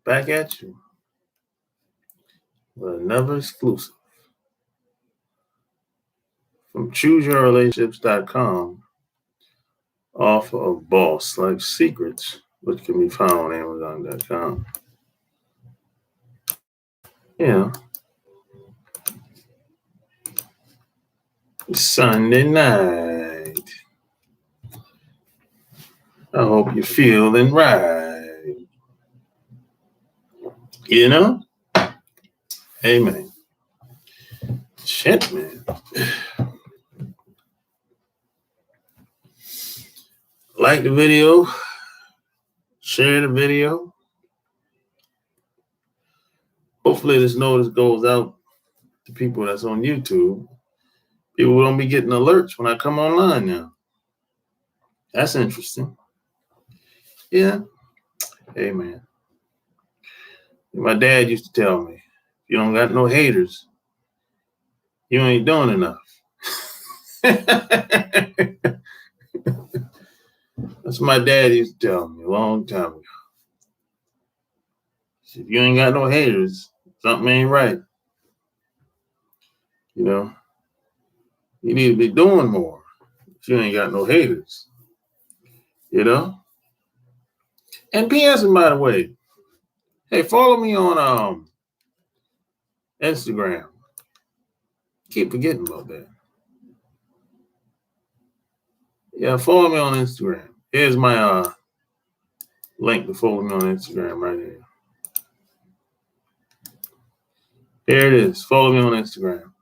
Back at you with another exclusive from ChooseYourRelationships.com, offer of Boss Life Secrets, which can be found on Amazon.com. Yeah. Sunday night. I hope you're feeling right. You know? Amen. Shit, man. Like the video. Share the video. Hopefully this notice goes out to people that's on YouTube. People don't be getting alerts when I come online now. That's interesting. Yeah. Amen. My dad used to tell me, if you don't got no haters, you ain't doing enough. That's what my dad used to tell me a long time ago. If you ain't got no haters, something ain't right. You know, you need to be doing more if you ain't got no haters. You know? And P.S. by the way, hey, follow me on Instagram. Keep forgetting about that. Yeah, follow me on Instagram. Here's my link to follow me on Instagram right here. Here it is. Follow me on Instagram.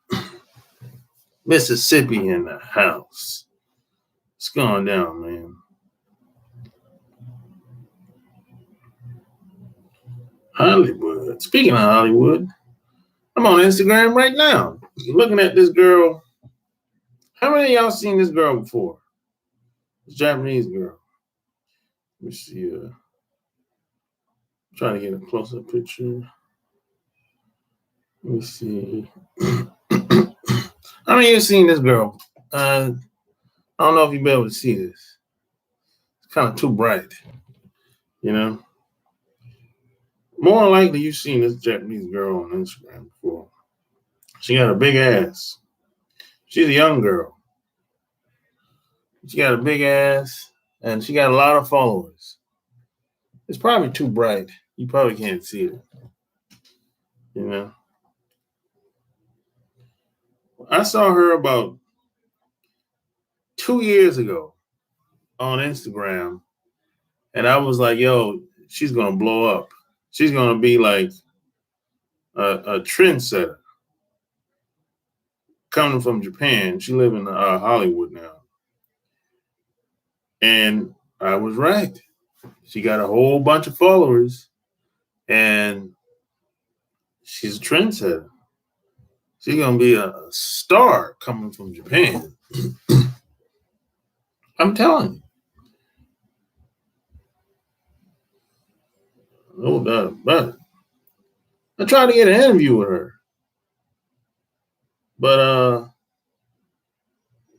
Mississippi in the house. What's going down, man? Hollywood. Speaking of Hollywood, I'm on Instagram right now. Looking at this girl. How many of y'all seen this girl before? This Japanese girl. Let me see. I'm trying to get a closer picture. Let me see. How many of you seen this girl? I don't know if you'll be able to see this. It's kind of too bright, you know? More than likely, you've seen this Japanese girl on Instagram before. She got a big ass. She's a young girl. She got a big ass, and she got a lot of followers. It's probably too bright. You probably can't see it, you know? I saw her about 2 years ago on Instagram, and I was like, yo, she's going to blow up. She's going to be like a trendsetter. Coming from Japan. She lives in Hollywood now. And I was right. She got a whole bunch of followers, and she's a trendsetter. She's going to be a star coming from Japan. I'm telling you. No doubt about it. I tried to get an interview with her, but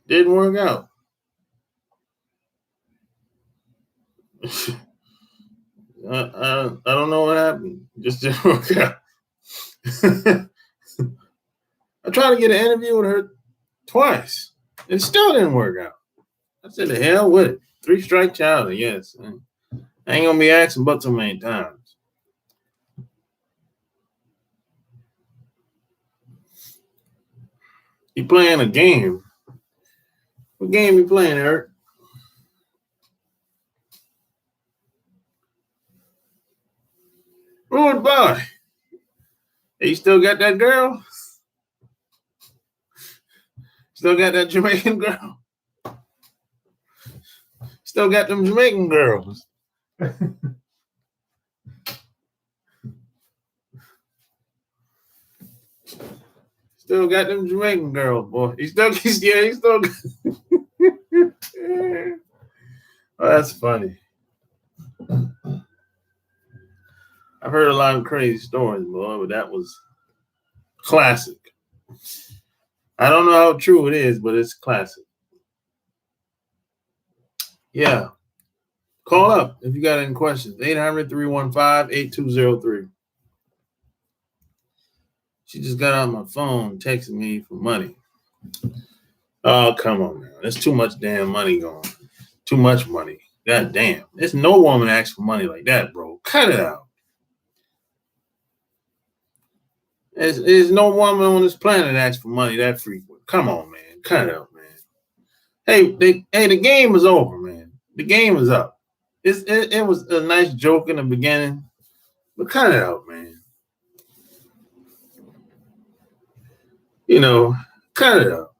didn't work out. I don't know what happened. Just didn't work out. I tried to get an interview with her twice. It still didn't work out. I said, the hell with it. 3-strike child, yes. I ain't gonna be asking but so many times. You playing a game. What game you playing, Eric? Rude boy. Hey, you still got that girl? Still got that Jamaican girl? Still got them Jamaican girls. Still got them Jamaican girls, boy. He still got. Oh, that's funny. I've heard a lot of crazy stories, boy, but that was classic. I don't know how true it is, but it's classic. Yeah. Call up if you got any questions. 800-315-8203. She just got on my phone texting me for money. Oh, come on, man. There's too much damn money going. Too much money. God damn. There's no woman asks for money like that, bro. Cut it out. There's no woman on this planet that asks for money that frequent. Come on, man. Cut it out, man. Hey, the game is over, man. The game is up. It was a nice joke in the beginning, but cut it out, man. You know, cut it out.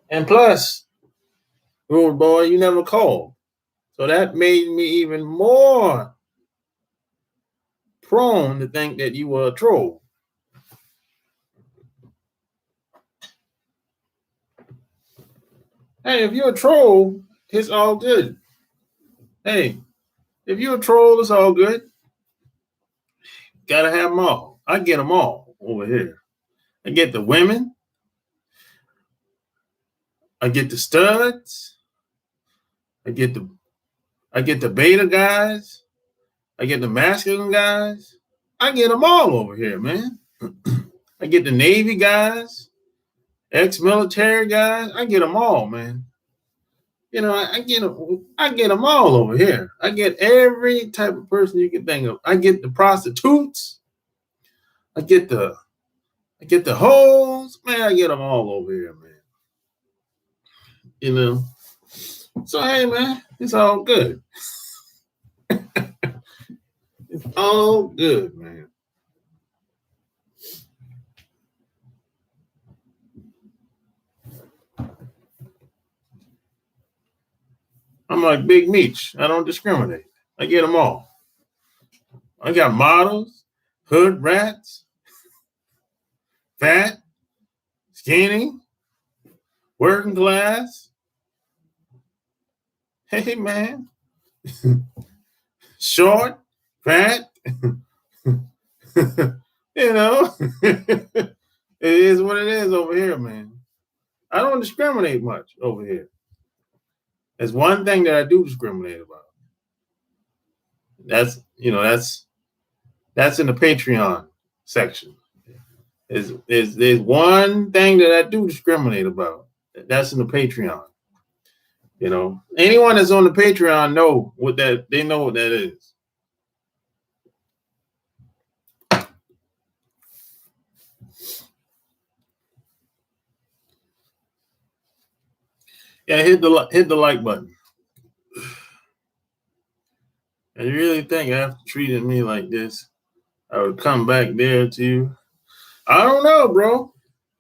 And plus, rude boy, you never called. So that made me even more prone to think that you were a troll. Hey, if you're a troll, it's all good. Hey, if you're a troll, it's all good. Gotta have them all. I get them all over here. I get the women. I get the studs. I get the beta guys. I get the masculine guys. I get them all over here, man. I get the Navy guys, ex-military guys. I get them all, man. You know, I get them all over here. I get every type of person you can think of. I get the prostitutes. I get the hoes. Man, I get them all over here, man. You know. So hey, man, it's all good. It's all good, man. I'm like Big Meech. I don't discriminate. I get them all. I got models, hood rats, fat, skinny, working class. Hey, man. Short, fat. You know, it is what it is over here, man. I don't discriminate much over here. There's one thing that I do discriminate about. That's in the Patreon section. There's one thing that I do discriminate about. That's in the Patreon. You know, anyone that's on the Patreon know what that is. Yeah, hit the like button. And you really think after treating me like this, I would come back there to you? I don't know, bro.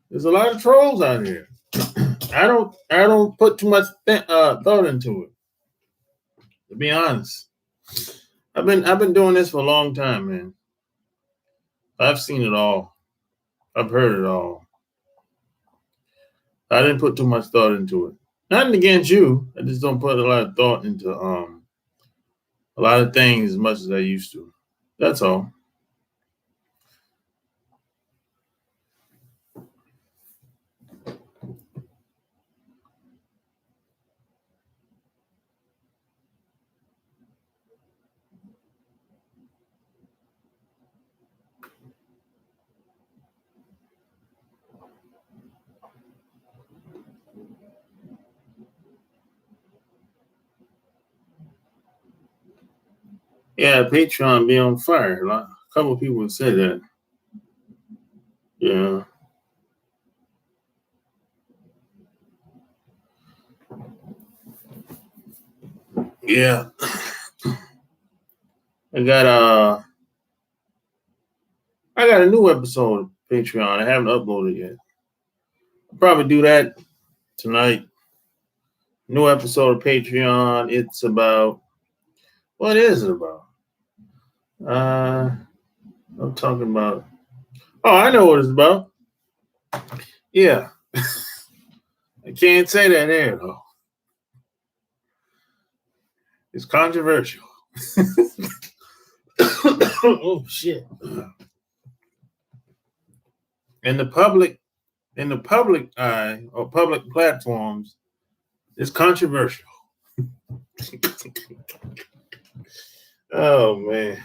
There's a lot of trolls out here. I don't put too much thought into it. To be honest, I've been doing this for a long time, man. I've seen it all. I've heard it all. I didn't put too much thought into it. Nothing against you. I just don't put a lot of thought into a lot of things as much as I used to. That's all. Yeah, Patreon be on fire. A couple of people said that. Yeah. Yeah. I got a new episode of Patreon. I haven't uploaded yet. I'll probably do that tonight. New episode of Patreon. It's about, what is it about? I'm talking about, oh, I know what it's about. Yeah. I can't say that there though. It's controversial. Oh shit. In the public eye or public platforms, it's controversial. Oh man.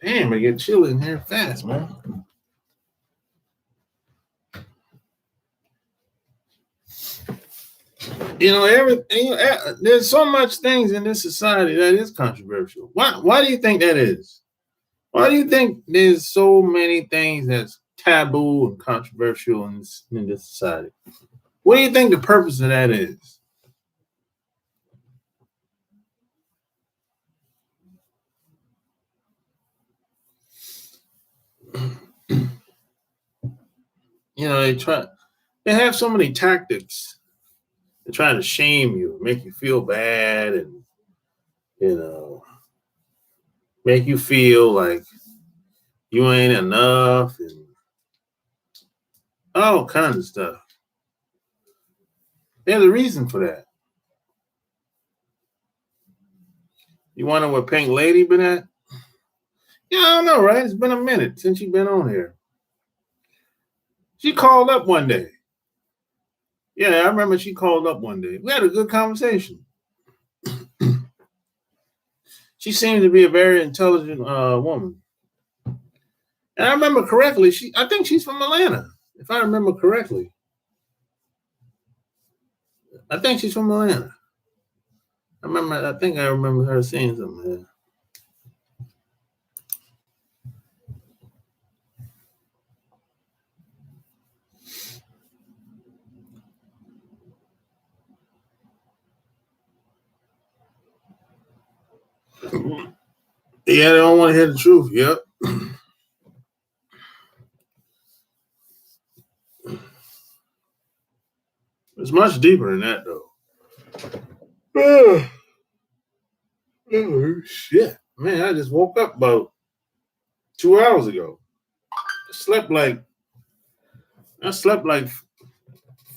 Damn, I get chilly in here fast, man. There's so much things in this society that is controversial. Why do you think that is? Why do you think there's so many things that's taboo and controversial in this society? What do you think the purpose of that is? They have so many tactics. They try to shame you, make you feel bad, and make you feel like you ain't enough, and all kinds of stuff. There's a reason for that. You wonder where Pink Lady been at? Yeah, I don't know, right? It's been a minute since she's been on here. She called up one day. Yeah, I remember she called up one day. We had a good conversation. She seems to be a very intelligent woman. And I remember correctly, I think she's from Atlanta, if I remember correctly. I think she's from Atlanta. I think I remember her saying something. Yeah, they don't want to hear the truth. Yep. It's much deeper than that, though. Oh, shit. Man, I just woke up about 2 hours ago. I slept like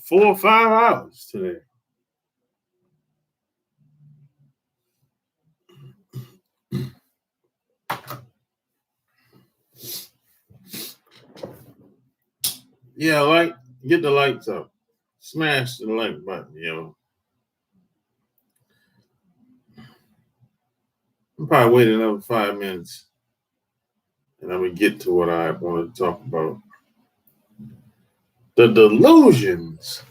4 or 5 hours today. Yeah, get the lights up. Smash the like button, I'm probably waiting another 5 minutes. And I'm going to get to what I want to talk about. The delusions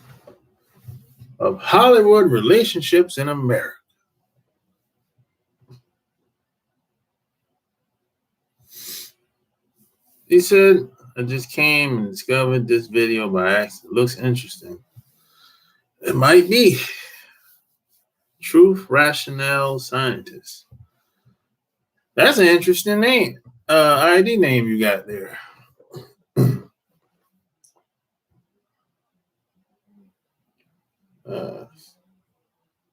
of Hollywood relationships in America. He said, I just came and discovered this video by accident. It looks interesting. It might be. Truth Rationale Scientist. That's an interesting name. ID name you got there.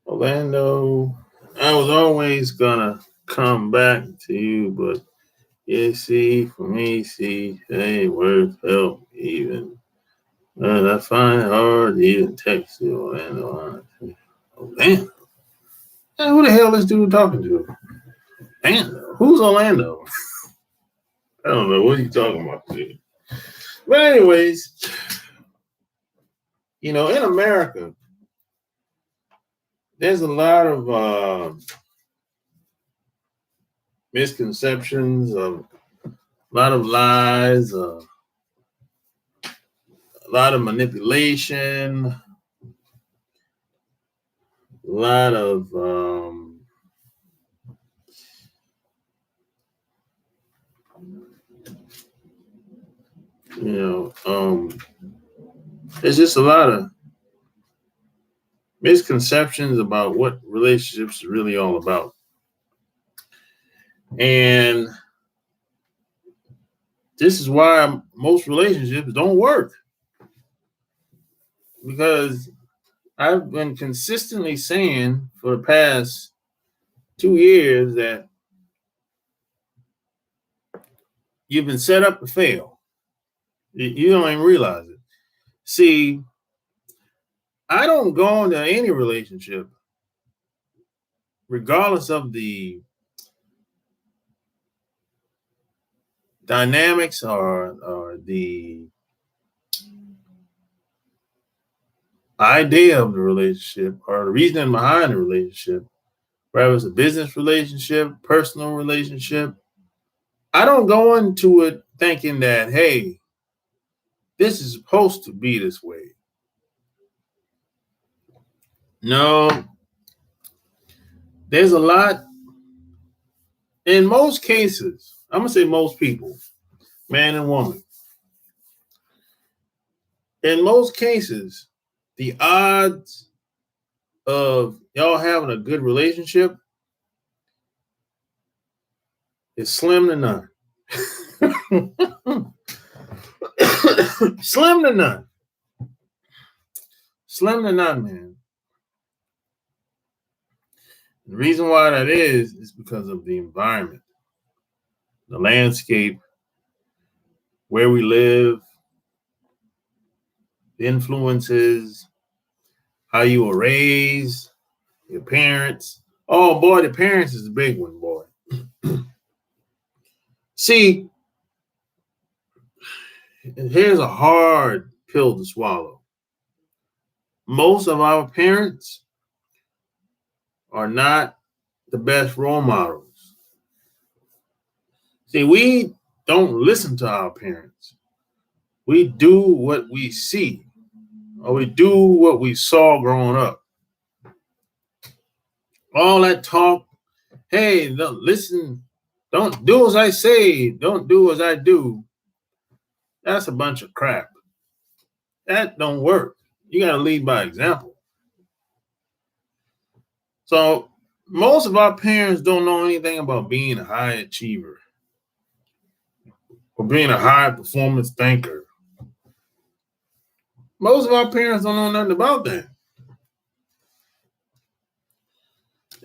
Orlando, I was always gonna come back to you, but for me, hey, words help even. And I find it hard to even text you, Orlando. Orlando? Who the hell is this dude talking to? Orlando? Who's Orlando? I don't know. What are you talking about, dude? But anyways, in America, there's a lot of misconceptions, a lot of lies, a lot of manipulation, a lot of there's just a lot of misconceptions about what relationships are really all about. And this is why most relationships don't work. Because I've been consistently saying for the past 2 years that you've been set up to fail. You don't even realize it. See, I don't go into any relationship, regardless of the dynamics or the idea of the relationship or the reasoning behind the relationship, whether it's a business relationship, personal relationship. I don't go into it thinking that, hey, this is supposed to be this way. No, there's a lot. In most cases, I'm going to say most people, man and woman, in most cases, the odds of y'all having a good relationship is slim to none. Slim to none. Slim to none, man. The reason why that is because of the environment, the landscape, where we live, the influences, how you were raised, your parents. Oh boy, the parents is a big one, boy. See, here's a hard pill to swallow. Most of our parents are not the best role models. See, we don't listen to our parents. We do what we see, or we do what we saw growing up. All that talk, hey, no, listen, don't do as I say, don't do as I do. That's a bunch of crap. That don't work. You got to lead by example. So most of our parents don't know anything about being a high achiever or being a high performance thinker. Most of our parents don't know nothing about that.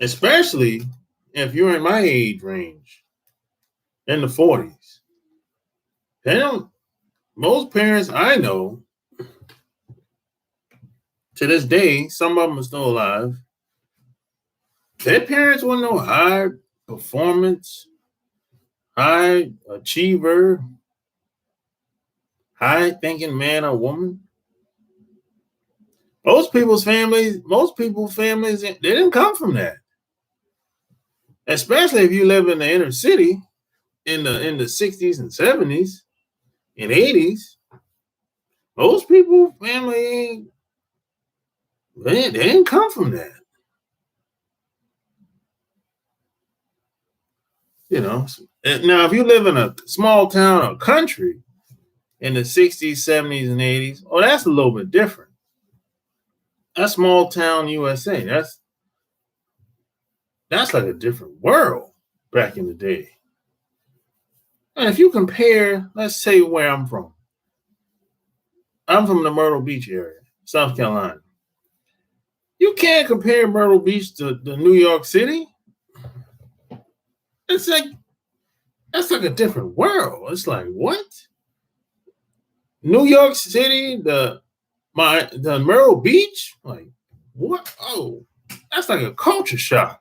Especially if you're in my age range, in the 40s. They don't, most parents I know to this day, some of them are still alive. Their parents weren't no high performance, high achiever, high thinking man or woman. Most people's families, they didn't come from that. Especially if you live in the inner city in the 60s and 70s and 80s. Most people family they didn't come from that. You know. Now if you live in a small town or country in the 60s, 70s, and 80s, oh, that's a little bit different. That's small town USA. That's like a different world back in the day. And if you compare, let's say where I'm from. I'm from the Myrtle Beach area, South Carolina. You can't compare Myrtle Beach to New York City. It's like that's like a different world. It's like what? New York City, the Myrtle Beach, like what? Oh, that's like a culture shock.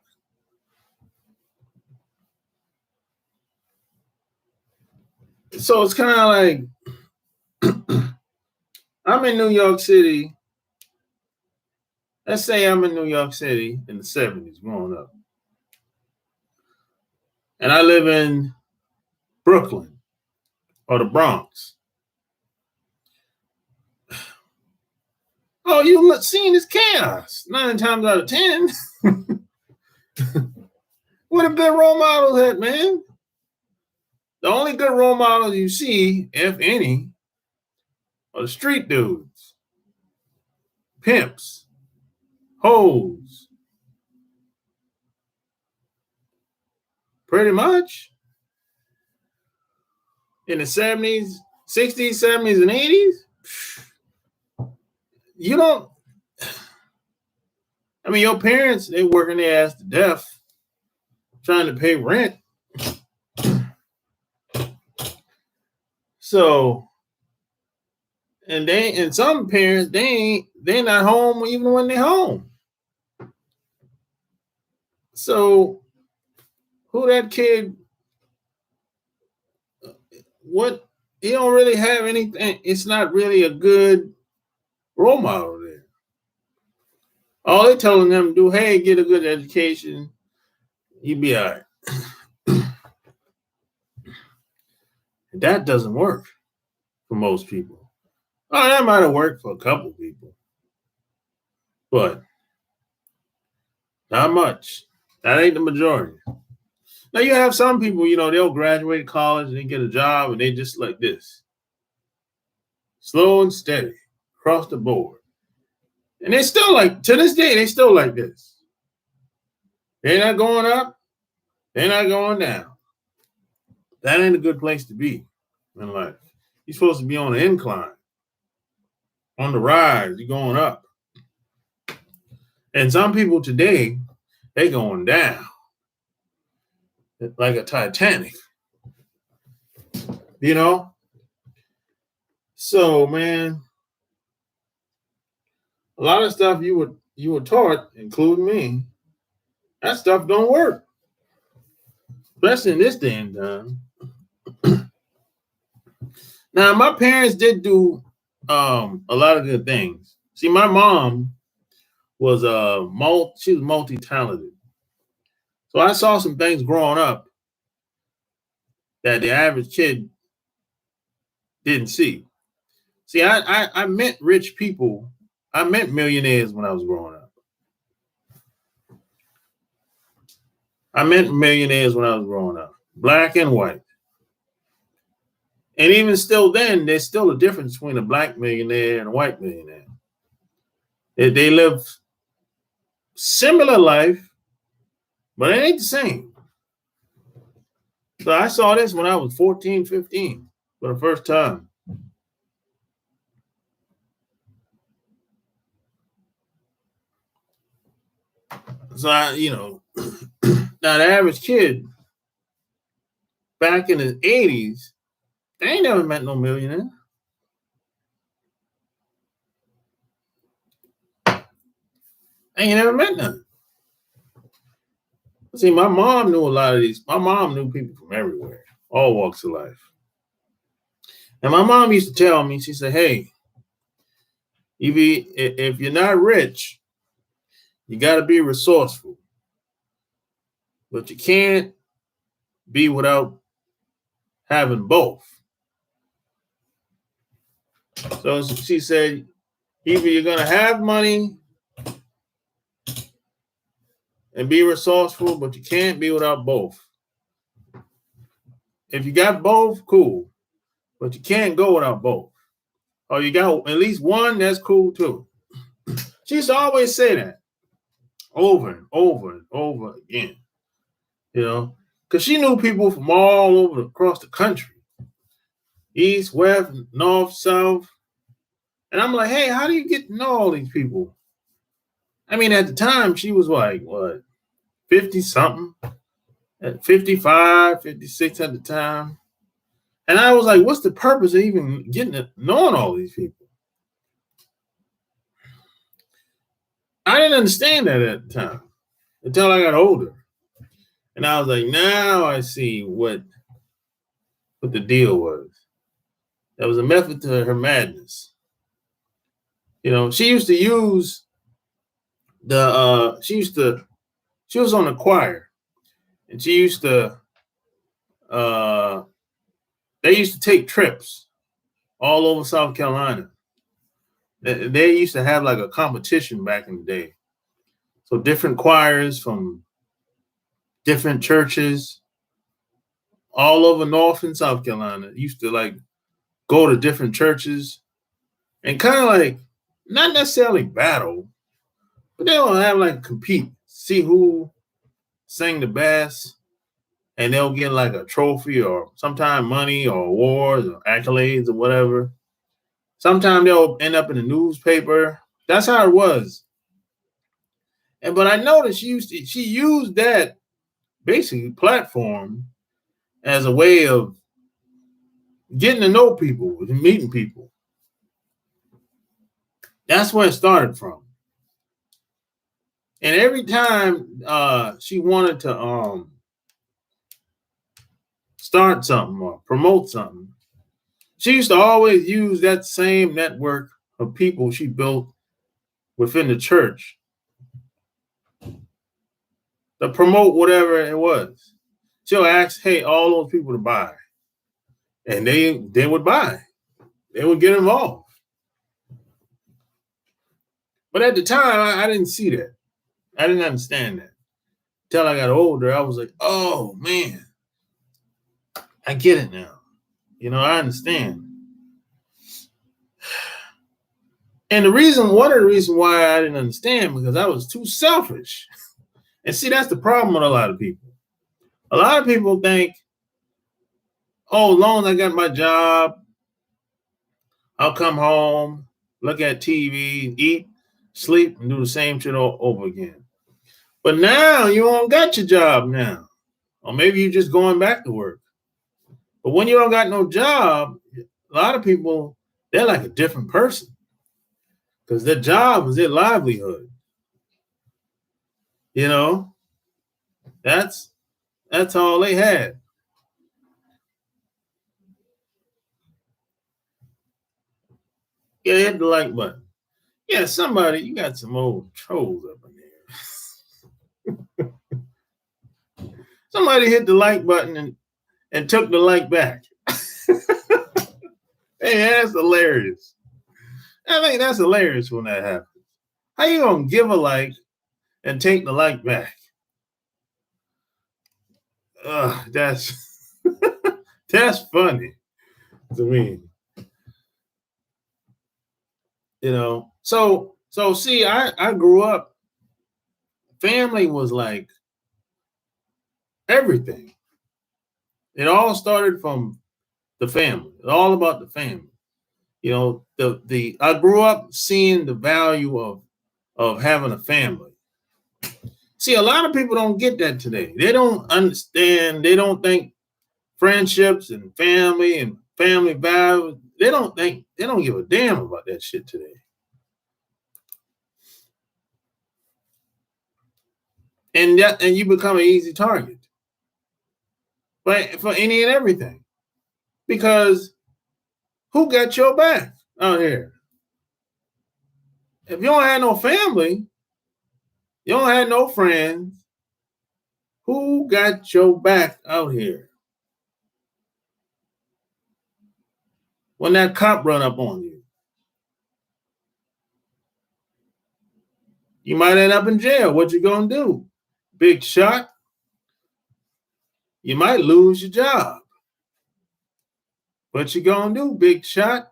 So it's kind of like I'm in New York City. Let's say I'm in New York City in the 70s growing up. And I live in Brooklyn or the Bronx. Oh, you seeing this chaos 9 times out of 10. What a good role models at, man. The only good role models you see, if any, are the street dudes, pimps, hoes. Pretty much. In the 70s, 60s, 70s, and 80s, you don't. I mean, your parents, they working their ass to death trying to pay rent. So And some parents, they're not home even when they're home. So who that kid, what, he don't really have anything. It's not really a good role model there. All they telling them to do, hey, get a good education, you be all right. That doesn't work for most people. Oh, that might have worked for a couple people, but not much. That ain't the majority. Now you have some people, they'll graduate college and they get a job and they just like this. Slow and steady across the board. And they still like, to this day, they still like this. They're not going up, they're not going down. That ain't a good place to be in life. You're supposed to be on the incline, on the rise, you're going up. And some people today, they going down like a Titanic. So man, a lot of stuff you were taught, including me, that stuff don't work, especially in this day and time. Now, my parents did do a lot of good things. See, my mom was she was multi-talented, so I saw some things growing up that the average kid didn't see. See, I met rich people. I met millionaires when I was growing up. I met millionaires when I was growing up, black and white. And even still then, there's still a difference between a black millionaire and a white millionaire. They live similar life, but it ain't the same. So I saw this when I was 14, 15 for the first time. So now the average kid back in the 80s, they ain't never met no millionaire. I ain't never met none. See, my mom knew a lot of these. My mom knew people from everywhere, all walks of life. And my mom used to tell me, she said, hey, if you're not rich, you got to be resourceful. But you can't be without having both. So she said, either you're going to have money and be resourceful, but you can't be without both. If you got both, cool. But you can't go without both. Or you got at least one, that's cool too. She used to always say that over and over and over again. Because she knew people from all over across the country. East, west, north, south. And I'm like, hey, how do you get to know all these people? I mean, at the time, she was like, what, 50 something? At 55, 56 at the time. And I was like, what's the purpose of even knowing all these people? I didn't understand that at the time until I got older. And I was like, now I see what the deal was. There was a method to her madness. She used to use she was on the choir, and she used to they used to take trips all over South Carolina. They used to have like a competition back in the day. So different choirs from different churches all over North and South Carolina used to like go to different churches and kind of like not necessarily battle, but they'll have like compete, see who sang the best, and they'll get like a trophy or sometimes money or awards or accolades or whatever. Sometimes they'll end up in the newspaper. That's how it was. But I noticed she used that basically platform as a way of getting to know people and meeting people. That's where it started from. And every time she wanted to start something or promote something, she used to always use that same network of people she built within the church to promote whatever it was. She'll ask, hey, all those people to buy. And they would buy. They would get involved. But at the time, I didn't see that. I didn't understand that. Until I got older, I was like, oh man, I get it now. I understand. And one of the reasons why I didn't understand, because I was too selfish. And see, that's the problem with a lot of people. A lot of people think, oh, as long as I got my job, I'll come home, look at TV, eat, sleep, and do the same shit all over again. But now you don't got your job now. Or maybe you're just going back to work. But when you don't got no job, a lot of people, they're like a different person. Because their job is their livelihood. That's all they had. Yeah, hit the like button. Yeah, somebody, you got some old trolls up in there. Somebody hit the like button and took the like back. Hey, that's hilarious. I think that's hilarious when that happens. How you gonna give a like and take the like back? That's that's funny to me. So see, I grew up, family was like everything. It all started from the family. It's all about the family. I grew up seeing the value of having a family. See, a lot of people don't get that today. They don't understand. They don't think friendships and family values. They don't give a damn about that shit today. And you become an easy target. But for any and everything. Because who got your back out here? If you don't have no family, you don't have no friends, who got your back out here? When that cop run up on you, you might end up in jail. What you gonna do? Big shot. You might lose your job. What you gonna do? Big shot.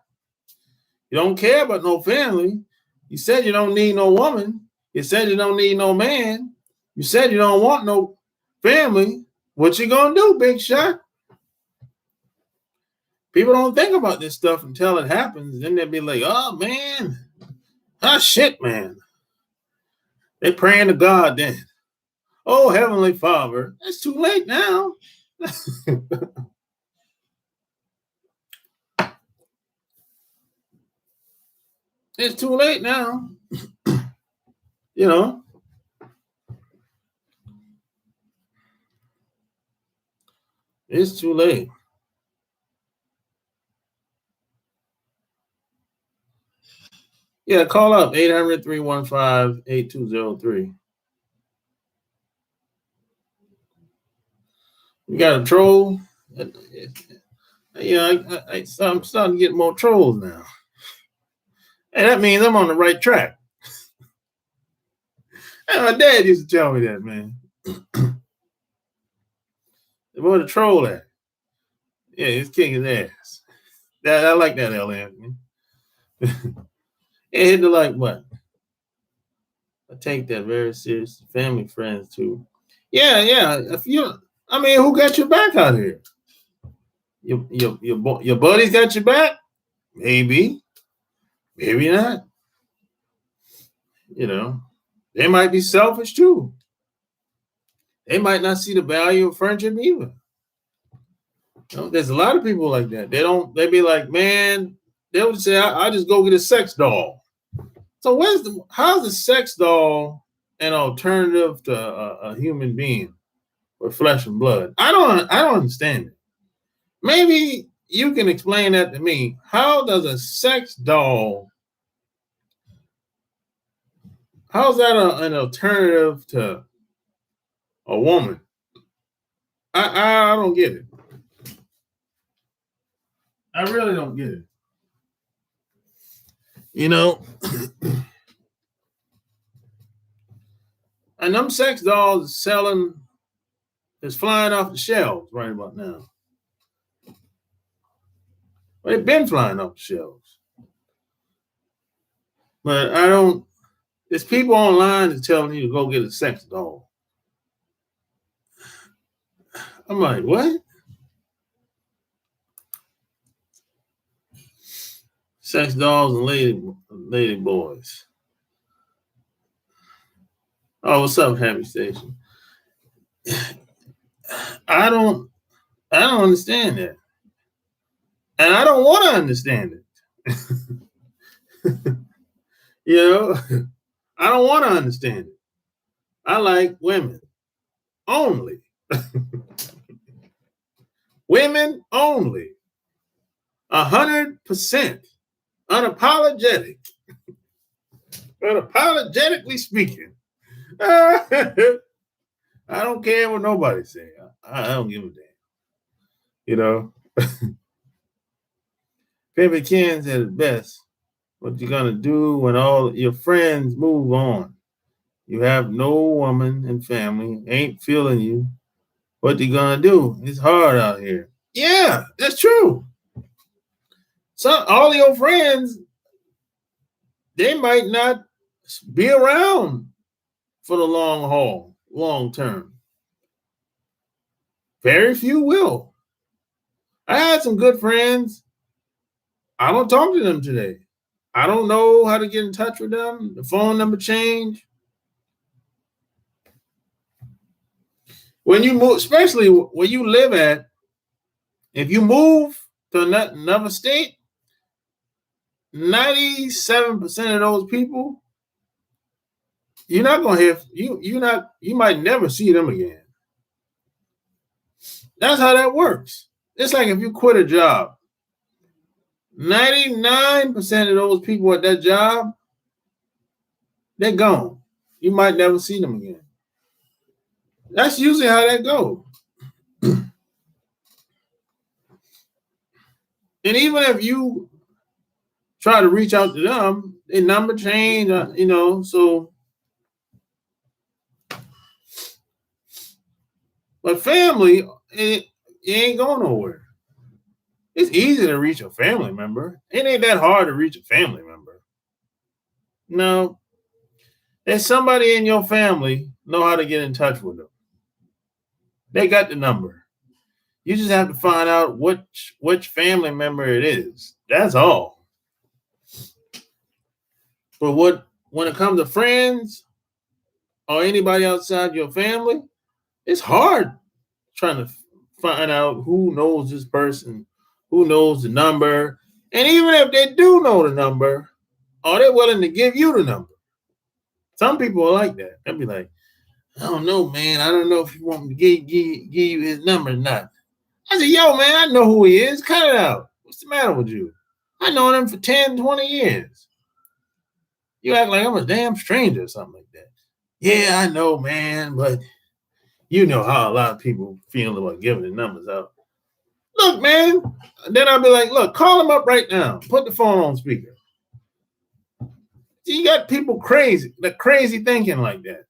You don't care about no family. You said you don't need no woman. You said you don't need no man. You said you don't want no family. What you gonna do, big shot? People don't think about this stuff until it happens. Then they'll be like, oh, man. Ah, shit, man. They're praying to God then. Oh, Heavenly Father. It's too late now. It's too late now. It's too late. Yeah, call up 800-315-8203. You got a troll? I'm starting to get more trolls now. And that means I'm on the right track. And my dad used to tell me that, man. Where the troll at? Yeah, he's kicking his ass. I like that, L. Anthony. Yeah, hit the like button. I take that very seriously. Family, friends too. Yeah. Who got your back out here? Your buddies got your back? Maybe not. They might be selfish too. They might not see the value of friendship either. There's a lot of people like that. They be like, man, they would say, I just go get a sex doll. So how's a sex doll an alternative to a human being with flesh and blood? I don't understand it. Maybe you can explain that to me. How does a sex doll, how's that an alternative to a woman? I don't get it. I really don't get it. You know, and them sex dolls is flying off the shelves right about now. Well, they've been flying off the shelves. But I don't, there's people online that's telling you to go get a sex doll. I'm like, what? Sex dolls and lady boys. Oh, what's up, Happy Station? I don't I don't understand that. And I don't want to understand it. You know, I don't want to understand it. I like women only. Women only. 100% unapologetic. Unapologetically speaking. I don't care what nobody say. I don't give a damn. You know, Baby Ken said it best. What you gonna do when all your friends move on? You have no woman and family, ain't feeling you. What you gonna do? It's hard out here. Yeah, that's true. So all your friends, they might not be around for the long haul, long term. Very few will. I had some good friends. I don't talk to them today. I don't know how to get in touch with them. The phone number changed. When you move, especially where you live at, if you move to another state, 97% of those people, you're not gonna hear you might never see them again. That's how that works. It's like if you quit a job, 99% of those people at that job, they're gone. You might never see them again. That's usually how that goes. And even if you try to reach out to them, their number change, so but family, it ain't going nowhere. It's easy to reach a family member. It ain't that hard to reach a family member. No, there's somebody in your family know how to get in touch with them. They got the number. You just have to find out which family member it is. That's all. But when it comes to friends or anybody outside your family, it's hard trying to find out who knows this person, who knows the number. And even if they do know the number, are they willing to give you the number? Some people are like that. They'll be like, I don't know, man. I don't know if you want me to give you his number or not. I said, yo, man, I know who he is. Cut it out. What's the matter with you? I known him for 10, 20 years. You act like I'm a damn stranger or something like that. Yeah, I know, man, but you know how a lot of people feel about giving the numbers out. Look, man. Then I'll be like, look, call him up right now. Put the phone on speaker. You got people crazy thinking like that.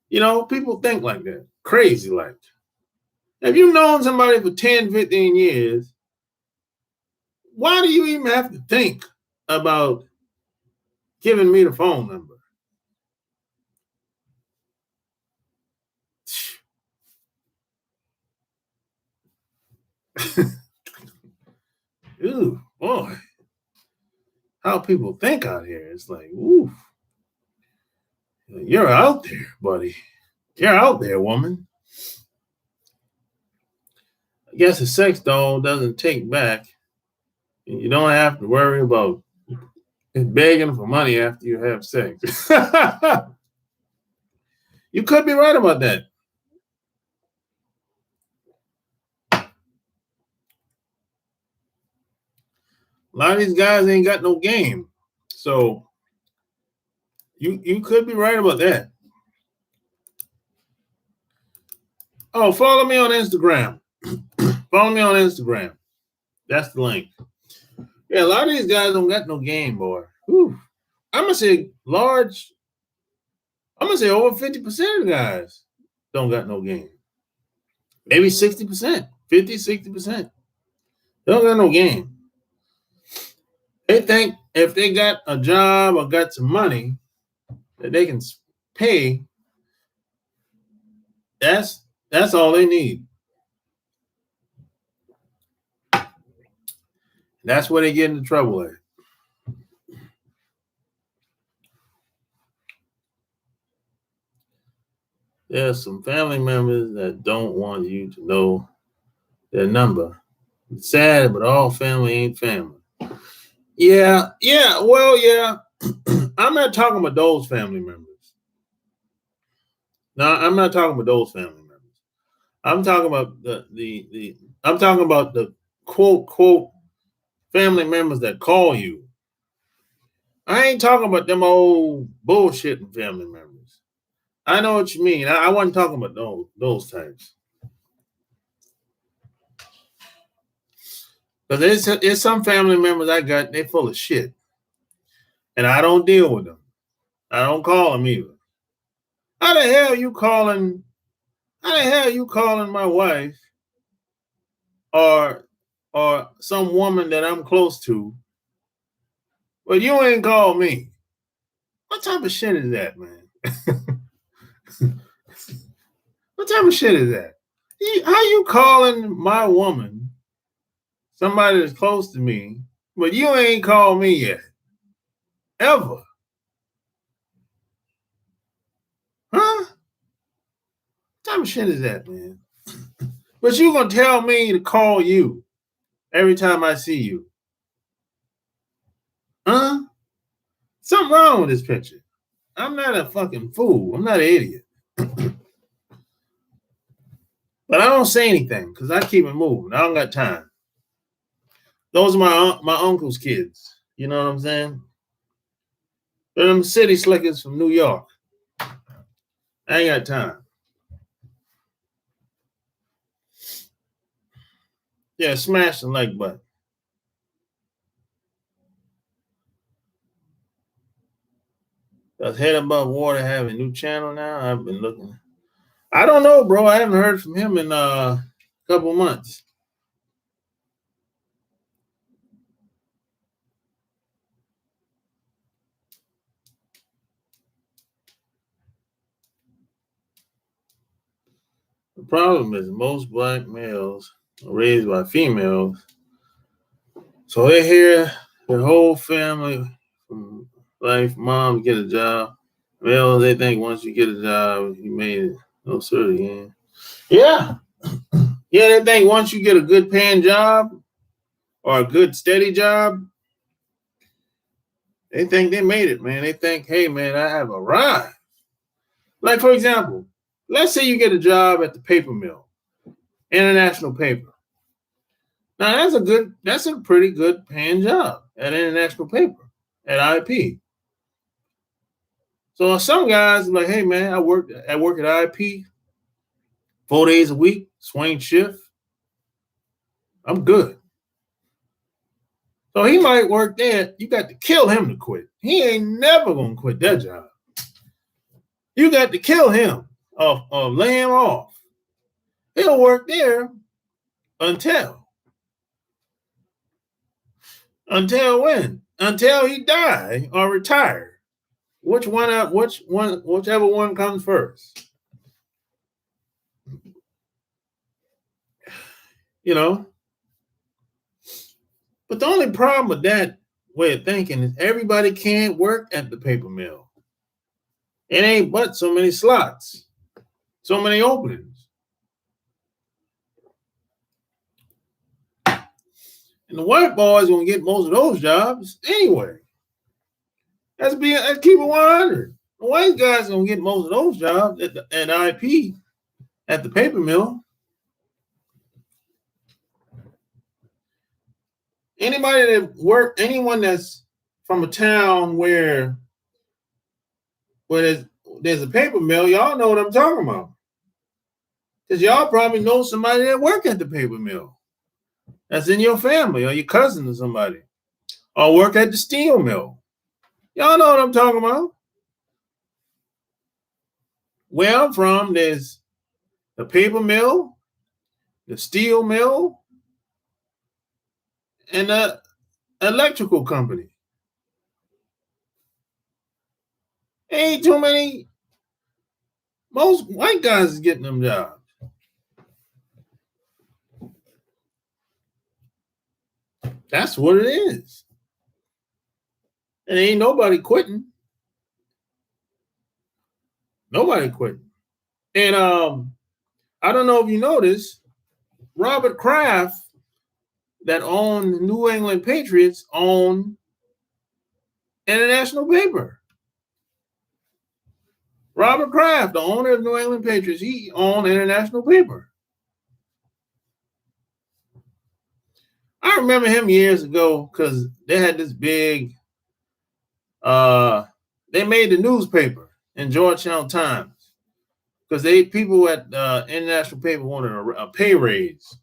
You know, people think like that. Crazy like. If you've known somebody for 10, 15 years, why do you even have to think about giving me the phone number? Ooh, boy. How people think out here. It's like, ooh, you're out there, buddy. You're out there, woman. I guess a sex doll doesn't take back And you don't have to worry about begging for money after you have sex. You could be right about that. A lot of these guys ain't got no game. So you could be right about that. Oh, follow me on Instagram. Follow me on Instagram. That's the link. Yeah, a lot of these guys don't got no game, boy. Whew. I'm gonna say large. I'm gonna say over 50% of the guys don't got no game. Maybe 60%, 50, 60%. They don't got no game. They think if they got a job or got some money that they can pay, that's all they need. That's where they get into trouble at. There's some family members that don't want you to know their number. It's sad, but all family ain't family. Yeah. Well, yeah. I'm not talking about those family members. No, I'm not talking about those family members. I'm talking about I'm talking about the quote family members that call you. I ain't talking about them old bullshitting family members. I know what you mean. I wasn't talking about those types. Because there's some family members I got, they full of shit. And I don't deal with them. I don't call them either. How the hell you calling my wife or some woman that I'm close to, but you ain't called me? What type of shit is that, man? What type of shit is that? How you calling my woman, somebody that's close to me, but you ain't called me yet? Ever? Huh? What type of shit is that, man? But you gonna tell me to call you every time I see you? Huh? Something wrong with this picture. I'm not a fucking fool. I'm not an idiot. But I don't say anything because I keep it moving. I don't got time. Those are my uncle's kids. You know what I'm saying? They're them city slickers from New York. I ain't got time. Yeah, smash the like button. Does Head Above Water have a new channel now? I've been looking. I don't know, bro. I haven't heard from him in a couple months. The problem is most black males are raised by females, so they hear their whole family from life. Mom get a job. Males, they think once you get a job, you made it. No sir, again. Yeah, they think once you get a good paying job or a good steady job, they think they made it, man. They think, hey, man, I have arrived. Like, for example, let's say you get a job at the paper mill, International Paper. Now that's a pretty good paying job at International Paper, at IP. So some guys are like, hey man, I work at IP 4 days a week, swing shift. I'm good. So he might work there. You got to kill him to quit. He ain't never gonna quit that job. You got to kill him or lay him off. He'll work there until when? Until he die or retire. Whichever one comes first. You know. But the only problem with that way of thinking is everybody can't work at the paper mill. It ain't but so many slots, so many openings. And the white boys gonna get most of those jobs anyway. Let's keep it 100. The white guys gonna get most of those jobs at IP at the paper mill. Anyone that's from a town where there's a paper mill, y'all know what I'm talking about. Because y'all probably know somebody that work at the paper mill. That's in your family or your cousin or somebody. Or work at the steel mill. Y'all know what I'm talking about. Where I'm from, there's the paper mill, the steel mill, and the electrical company. Ain't too many. Most white guys is getting them jobs. That's what it is. And ain't nobody quitting. Nobody quitting. And I don't know if you noticed, Robert Kraft, that owned the New England Patriots, owned International Paper. Robert Kraft, the owner of New England Patriots, he owned International Paper. I remember him years ago because they had this big, they made the newspaper in Georgetown Times because people at International Paper wanted a pay raise.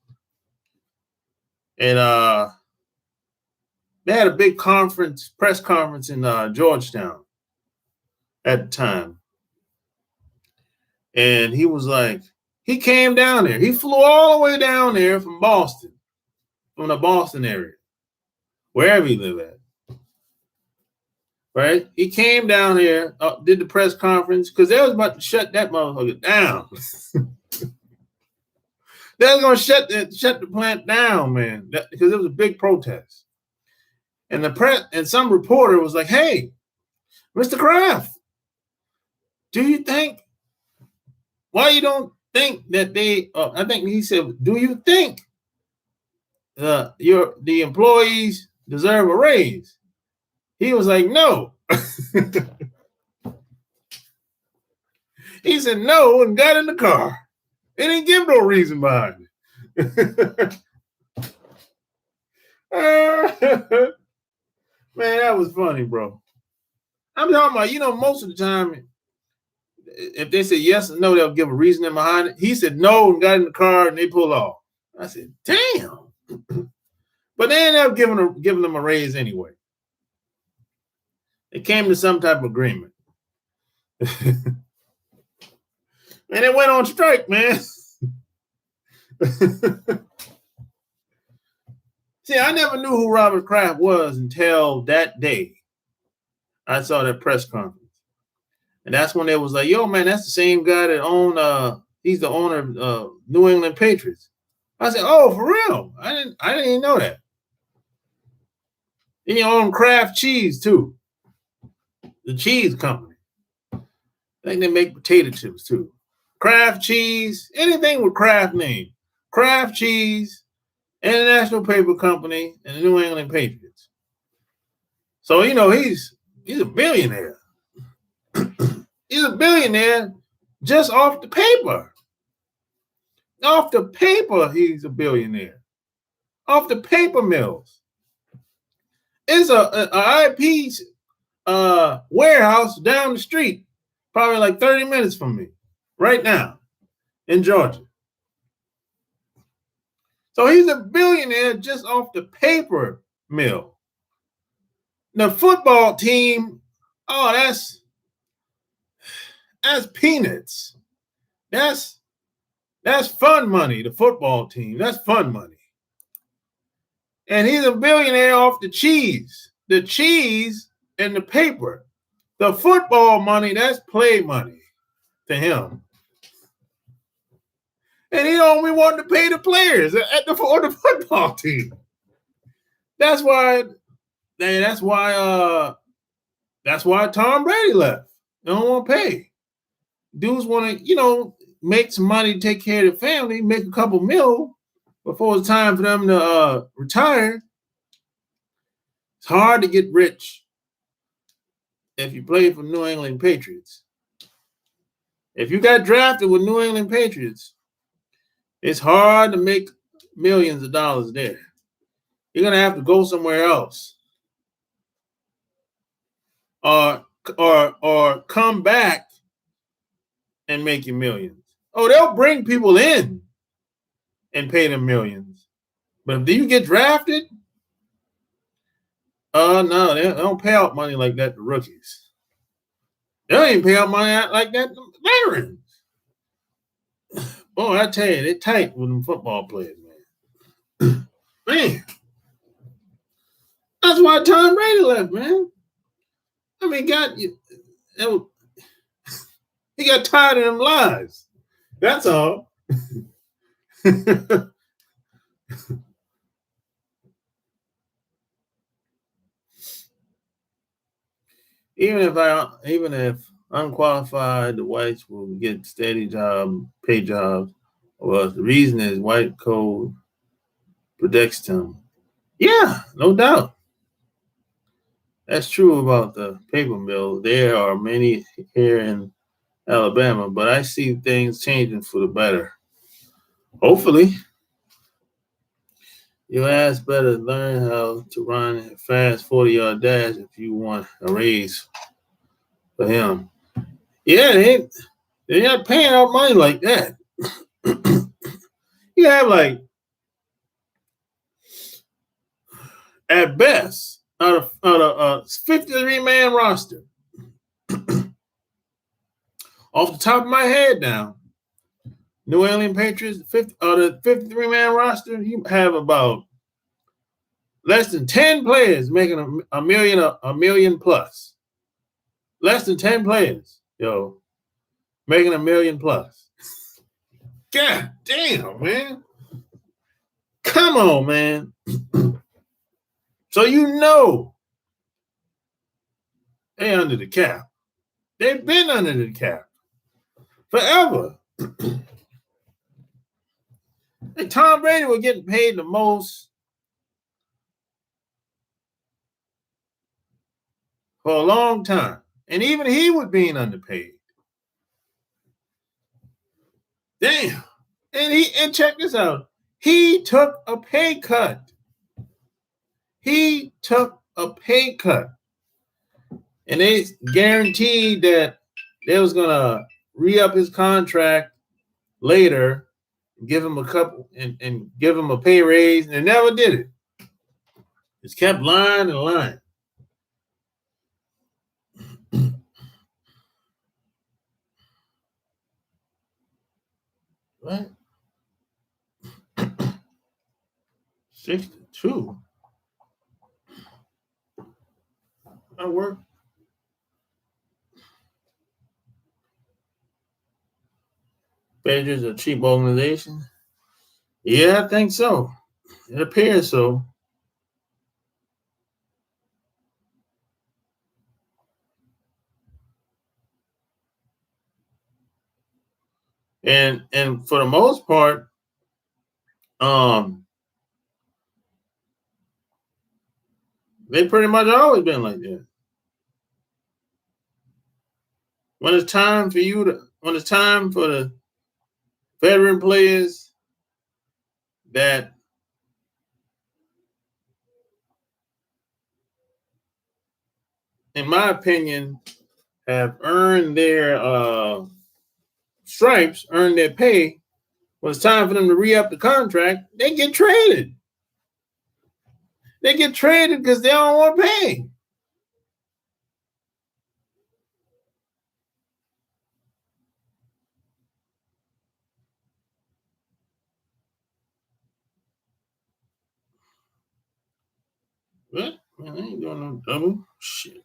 And they had a big press conference in Georgetown at the time. And he was like, he came down there. He flew all the way down there from Boston, from the Boston area, wherever he lived at. Right? He came down here, did the press conference, because they was about to shut that motherfucker down. They was going to shut the plant down, man, because it was a big protest. And some reporter was like, hey, Mr. Kraft, do you think, why you don't think that I think he said, do you think the employees deserve a raise? He was like, no. He said no and got in the car. They didn't give no reason behind it. Man, that was funny, bro. I'm talking about, most of the time, if they say yes or no, they'll give a reason behind it. He said no and got in the car and they pulled off. I said, damn. But they ended up giving them a raise anyway. They came to some type of agreement. And it went on strike, man. See, I never knew who Robert Kraft was until that day. I saw that press conference. And that's when they was like, yo, man, that's the same guy that owned, he's the owner of New England Patriots. I said, oh, for real? I didn't even know that. And he owned Kraft Cheese, too. The cheese company. I think they make potato chips, too. Kraft Cheese, anything with Kraft name. Kraft Cheese, International Paper Company, and the New England Patriots. So, he's a billionaire. He's a billionaire just off the paper. Off the paper, he's a billionaire. Off the paper mills. It's a IP warehouse down the street, probably like 30 minutes from me, right now, in Georgia. So he's a billionaire just off the paper mill. The football team, oh, that's peanuts. That's fun money, the football team. That's fun money. And he's a billionaire off the cheese. The cheese and the paper. The football money, that's play money to him. And he only wanted to pay the players for the football team. That's why Tom Brady left. They don't want to pay. Dudes want to, make some money to take care of the family, make a couple mil before it's time for them to retire. It's hard to get rich if you play for New England Patriots. If you got drafted with New England Patriots, it's hard to make millions of dollars there. You're gonna have to go somewhere else, or come back and make you millions. Oh, they'll bring people in and pay them millions, but if you get drafted, no, they don't pay out money like that to rookies. They don't even pay out money like that to veterans. Boy, I tell you, they're tight with them football players, man. Man, that's why Tom Brady left, man. I mean, he got tired of them lies. That's all. even if unqualified, the whites will get steady job, pay jobs. Well, the reason is white code protects them. Yeah, no doubt. That's true about the paper mill. There are many here in Alabama, but I see things changing for the better. Hopefully, your ass better learn how to run a fast 40-yard dash if you want a raise for him. Yeah, they're not paying out money like that. You have like, at best, out of a 53-man roster, off the top of my head now, New England Patriots, the 53-man roster, you have about less than 10 players making a million plus. Less than 10 players, making a million plus. God damn, man. Come on, man. So they're under the cap. They've been under the cap forever. And Tom Brady was getting paid the most for a long time. And even he was being underpaid. Damn. And check this out. He took a pay cut. And they guaranteed that they was gonna re-up his contract later, give him a couple and give him a pay raise, and they never did it. Just kept lying and lying. What? 62. That work. Patriots a cheap organization? Yeah, I think so. It appears so. And for the most part, they pretty much always been like that. When it's time for the veteran players that in my opinion have earned their stripes, earned their pay, when it's time for them to re-up the contract, they get traded. They get traded because they don't want to pay. What? Man, I ain't doing no double. Shit.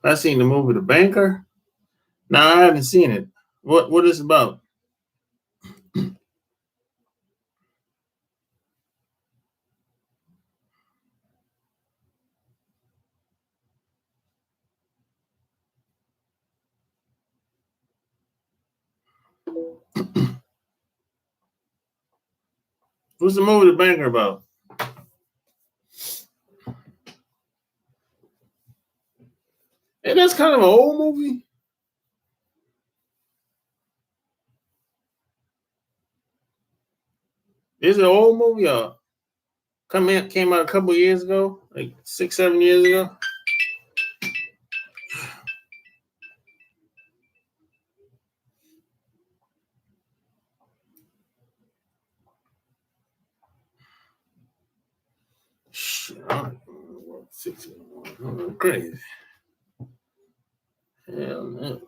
I seen the movie The Banker. No, I haven't seen it. What is it about? What's the movie The Banker about? And that's kind of an old movie. Is it an old movie? Came out a couple of years ago, like 6, 7 years ago. Shit, I don't know, 6, crazy. Hell no.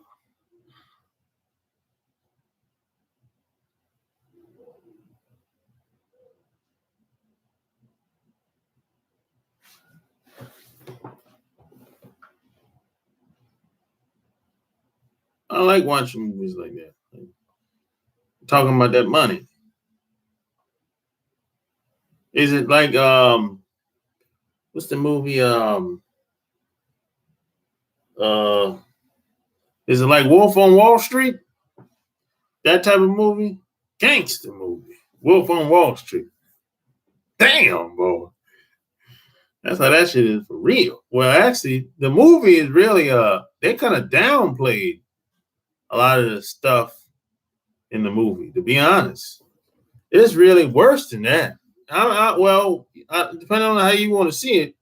I like watching movies like that. Like, talking about that money. Is it like what's the movie uh is it like Wolf on Wall Street? That type of movie? Gangster movie. Wolf on Wall Street. Damn, boy. That's how that shit is for real. Well, actually, the movie is really they kind of downplayed a lot of the stuff in the movie, to be honest. It's really worse than that. Depending on how you want to see it,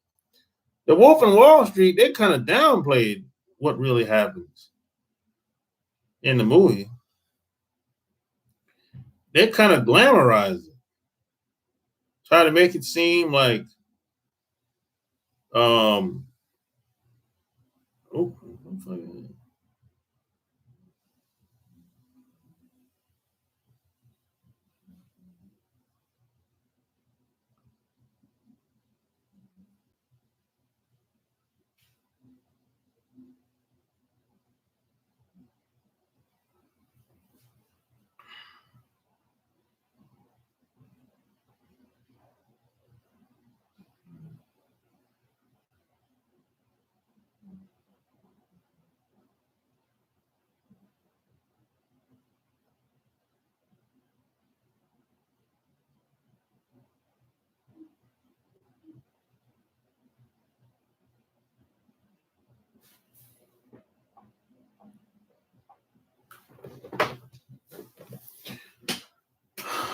the Wolf on Wall Street, they kind of downplayed what really happens in the movie. They kind of glamorize it, try to make it seem like um oh,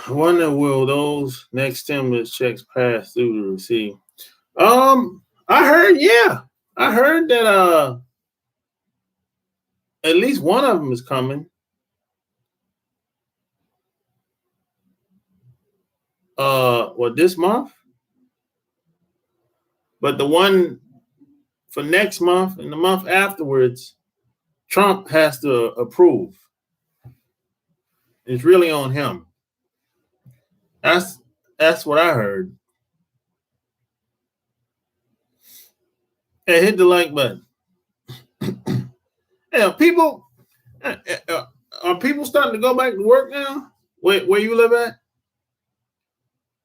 I wonder will those next stimulus checks pass through the receipt? I heard, yeah. I heard that at least one of them is coming. This month? But the one for next month and the month afterwards, Trump has to approve. It's really on him. That's that's what I heard. Hey, hit the like button. Yeah, people are people starting to go back to work now? Where you live at?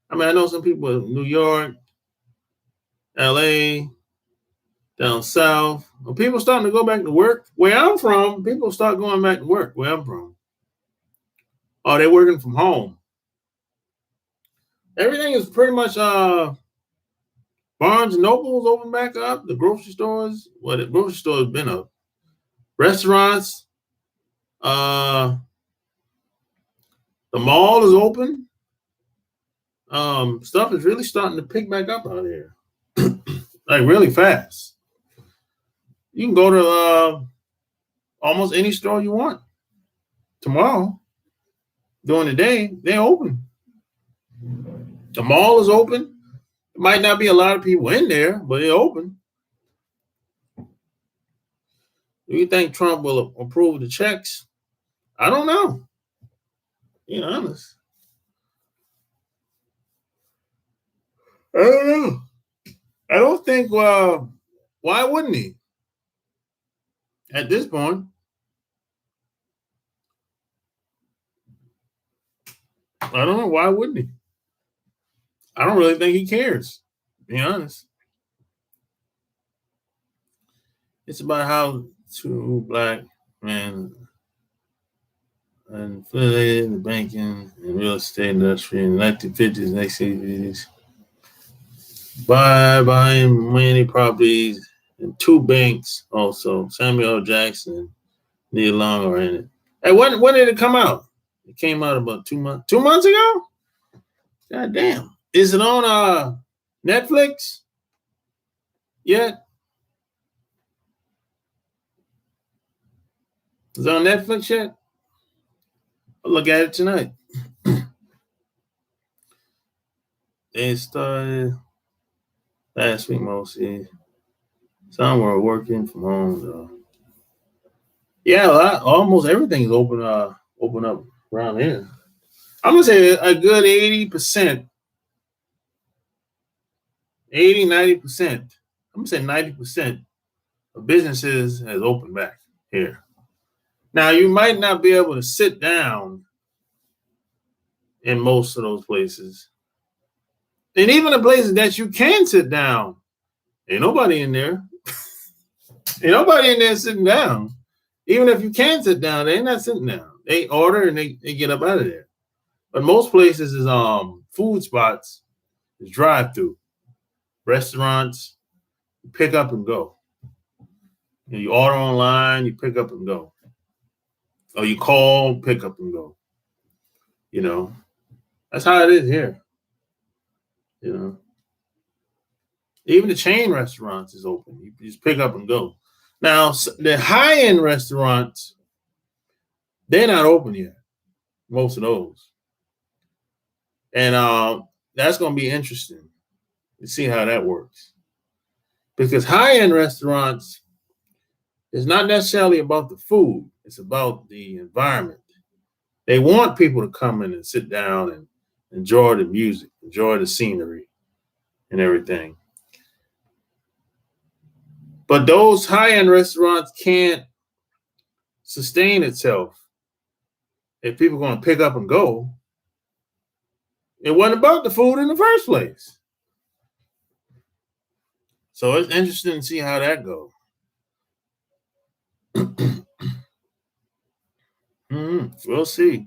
I mean, I know some people in New York, LA, down south. Are people starting to go back to work? Where I'm from, people start going back to work. Where I'm from. Oh, they're working from home. Everything is pretty much Barnes and Noble's open back up. The grocery stores, well, the grocery store has been up. Restaurants, uh, the mall is open. Stuff is really starting to pick back up out here, like really fast. You can go to almost any store you want tomorrow during the day. They're open. The mall is open. There might not be a lot of people in there, but they're open. Do you think Trump will approve the checks? I don't know. Being honest, I don't know. I don't think. Why wouldn't he? At this point, I don't know. Why wouldn't he? I don't really think he cares. To be honest, it's about how two black men and affiliated in the banking and real estate industry in the 1950s and 1980s. Buying many properties and two banks also. Samuel L. Jackson and Neil Long are in it. Hey, when did it come out? It came out about 2 months. 2 months ago? God damn. Is it on Netflix yet? Is it on Netflix yet? I'll look at it tonight. They started last week mostly. Some were working from home though. Yeah, almost everything's open up around here. I'm gonna say a good 80%, 80, 90%. I'm gonna say 90% of businesses has opened back here. Now you might not be able to sit down in most of those places. And even the places that you can sit down, ain't nobody in there. Ain't nobody in there sitting down. Even if you can sit down, they ain't not sitting down. They order and they get up out of there. But most places is food spots, is drive through. Restaurants, you pick up and go. You order online, you pick up and go. Or you call, pick up and go. You know, that's how it is here. You know, even the chain restaurants is open. You just pick up and go. Now, the high end restaurants, they're not open yet. Most of those, and that's going to be interesting to see how that works. Because high end restaurants is not necessarily about the food; it's about the environment. They want people to come in and sit down and enjoy the music, enjoy the scenery, and everything. But those high-end restaurants can't sustain itself if people are going to pick up and go. It wasn't about the food in the first place. So it's interesting to see how that goes. We'll see.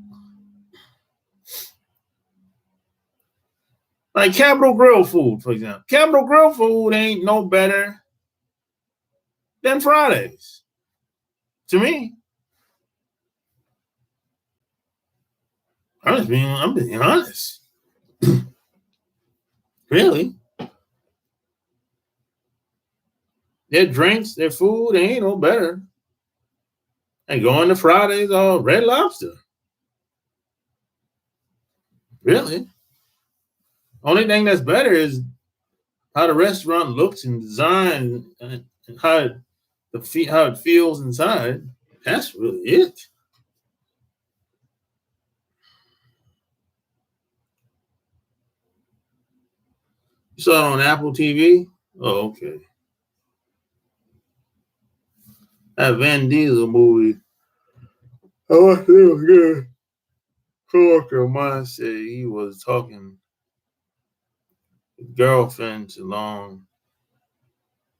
Like Capital Grill food, for example. Capital Grill food ain't no better than Fridays. To me. I'm being honest. Really. Their drinks, their food, they ain't no better. And going to Fridays or Red Lobster. Really. Only thing that's better is how the restaurant looks and design and how how it feels inside. That's really it. You saw it on Apple TV? Oh, okay. That Van Diesel movie. Oh, it was good. Coworker of mine said he was talking with girlfriend to Long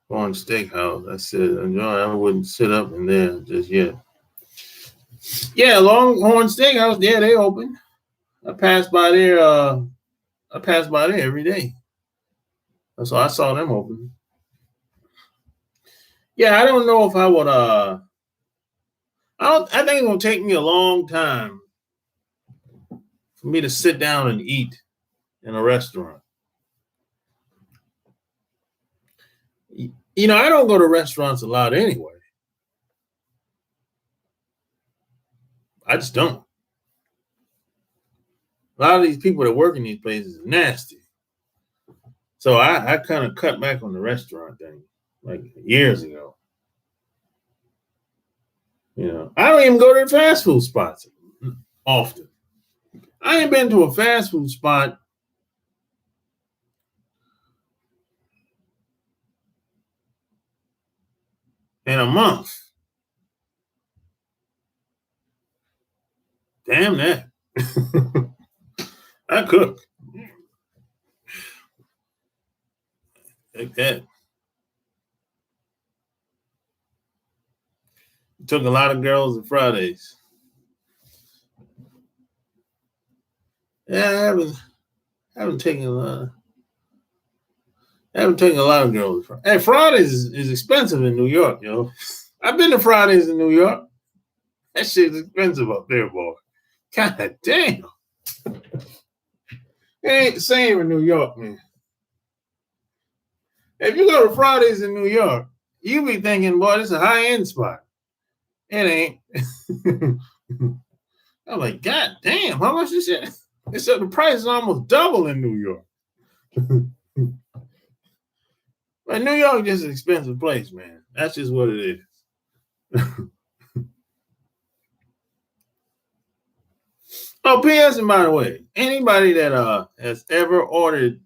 on Steakhouse. I said, enjoy. I wouldn't sit up in there just yet. Yeah, Longhorn Steakhouse. Yeah, they open. I pass by there. I pass by there every day. So I saw them open. Yeah, I don't know if I would. I think it's gonna take me a long time for me to sit down and eat in a restaurant. You know, I don't go to restaurants a lot anyway. I just don't. A lot of these people that work in these places are nasty. So I kind of cut back on the restaurant thing like years ago. You know, I don't even go to the fast food spots often. I ain't been to a fast food spot in a month. Damn that. I cook. Like that. Took a lot of girls to Fridays. Yeah, I haven't taken a lot. I haven't taken a lot of girls. Hey, Fridays is expensive in New York, yo. I've been to Fridays in New York. That shit's expensive up there, boy. God damn. It ain't the same in New York, man. If you go to Fridays in New York, you be thinking, boy, this is a high-end spot. It ain't. I'm like, God damn, how much is it? It's the price is almost double in New York. But New York is just an expensive place, man. That's just what it is. Oh, P.S. and by the way, anybody that has ever ordered